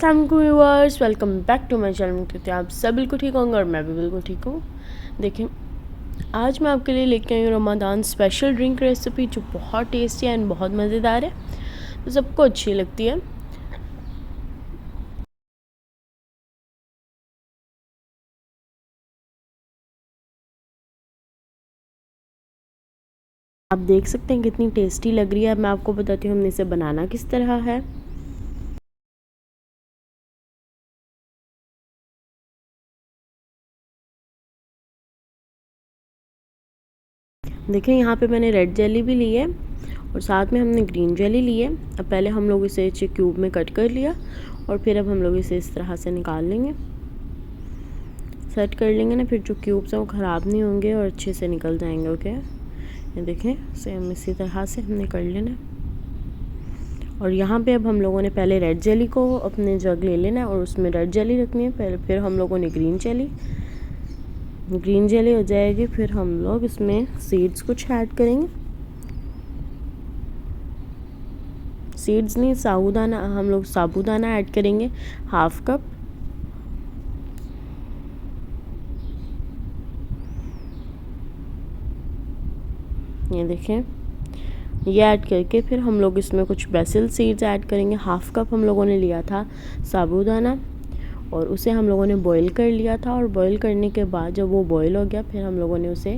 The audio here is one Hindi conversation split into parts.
अस्सलाम वालेकुम viewers, welcome back to my channel. कहते हैं आप सब बिल्कुल ठीक होंगे और मैं भी बिल्कुल ठीक हूँ। देखिए, आज मैं आपके लिए लेके आई हूँ रमज़ान स्पेशल ड्रिंक रेसिपी जो बहुत टेस्टी एंड बहुत मज़ेदार है, तो सबको अच्छी लगती है। आप देख सकते हैं कितनी टेस्टी लग रही है। अब मैं आपको बताती हूँ हमने इसे बनाना किस तरह है। देखिए, यहाँ पे मैंने रेड जेली भी ली है और साथ में हमने ग्रीन जेली ली है। अब पहले हम लोग इसे क्यूब में कट कर लिया और फिर अब हम लोग इसे इस तरह से निकाल लेंगे, सेट कर लेंगे ना, फिर जो क्यूब्स हैं वो ख़राब नहीं होंगे और अच्छे से निकल जाएंगे। ओके, ये देखें, सेम इसी तरह से हमने कर लेना। और यहाँ पे अब हम लोगों ने पहले रेड जेली को अपने जग ले लेना है और उसमें रेड जेली रखनी है पहले, फिर हम लोगों ने ग्रीन जेली हो जाएगी, फिर हम लोग इसमें सीड्स कुछ ऐड करेंगे। सीड्स नहीं, साबूदाना, हम लोग साबूदाना ऐड करेंगे हाफ कप। ये देखें, ये ऐड करके फिर हम लोग इसमें कुछ बेसिल सीड्स ऐड करेंगे। हाफ कप हम लोगों ने लिया था साबूदाना और उसे हम लोगों ने बॉईल कर लिया था, और बॉईल करने के बाद जब वो बॉईल हो गया फिर हम लोगों ने उसे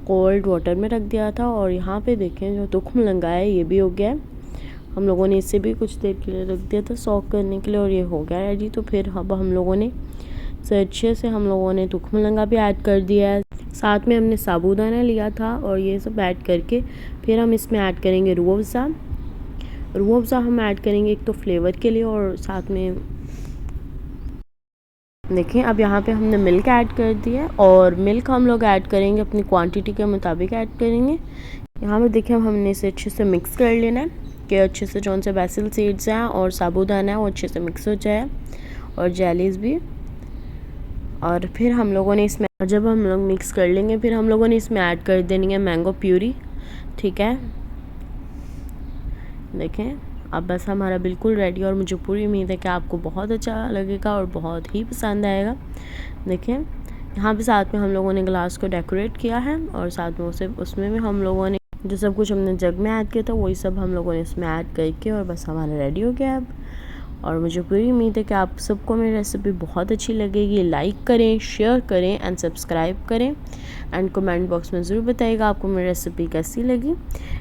कोल्ड वाटर में रख दिया था। और यहाँ पे देखें, जो तुख्म लगा है ये भी हो गया है। हम लोगों ने इसे भी कुछ देर के लिए रख दिया था सॉक करने के लिए और ये हो गया रेडी। तो फिर अब हम लोगों ने अच्छे से हम लोगों ने तुख्म लगा भी ऐड कर दिया है, साथ में हमने साबूदाना लिया था और ये सब ऐड करके फिर हम इसमें ऐड करेंगे रूह अफ़ज़ा हम ऐड करेंगे एक तो फ्लेवर के लिए, और साथ में देखें अब यहाँ पे हमने मिल्क ऐड कर दिया और मिल्क हम लोग ऐड करेंगे अपनी क्वांटिटी के मुताबिक ऐड करेंगे। यहाँ पे देखिए हमने इसे अच्छे से मिक्स कर लेना है कि अच्छे से जो से बेसिल सीड्स हैं और साबूदाना है वो अच्छे से मिक्स हो जाए, और जेलीज भी। और फिर हम लोगों ने इसमें, जब हम लोग मिक्स कर लेंगे फिर हम लोगों ने इसमें ऐड कर देनी है मैंगो प्यूरी। ठीक है, देखें अब बस हमारा बिल्कुल रेडी, और मुझे पूरी उम्मीद है कि आपको बहुत अच्छा लगेगा और बहुत ही पसंद आएगा। देखें, यहाँ पे साथ में हम लोगों ने ग्लास को डेकोरेट किया है और साथ में उसे उसमें भी हम लोगों ने जो सब कुछ हमने जग में ऐड किया था वही सब हम लोगों ने इसमें ऐड करके और बस हमारा रेडी हो गया अब। और मुझे पूरी उम्मीद है कि आप सबको मेरी रेसिपी बहुत अच्छी लगेगी। लाइक करें, शेयर करें एंड सब्सक्राइब करें एंड कमेंट बॉक्स में ज़रूर बताइएगा आपको मेरी रेसिपी कैसी लगी।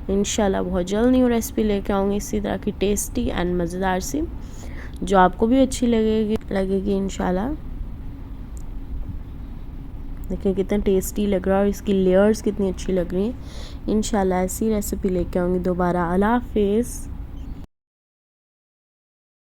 इंशाल्लाह बहुत जल्द न्यू रेसिपी लेके आऊँगी इसी तरह की टेस्टी एंड मज़ेदार सी, जो आपको भी अच्छी लगेगी इंशाल्लाह। देखिए कितना टेस्टी लग रहा है और इसकी लेयर्स कितनी अच्छी लग रही हैं। इंशाल्लाह ऐसी रेसिपी लेके आऊँगी दोबारा। अल्लाह हाफ़िज़।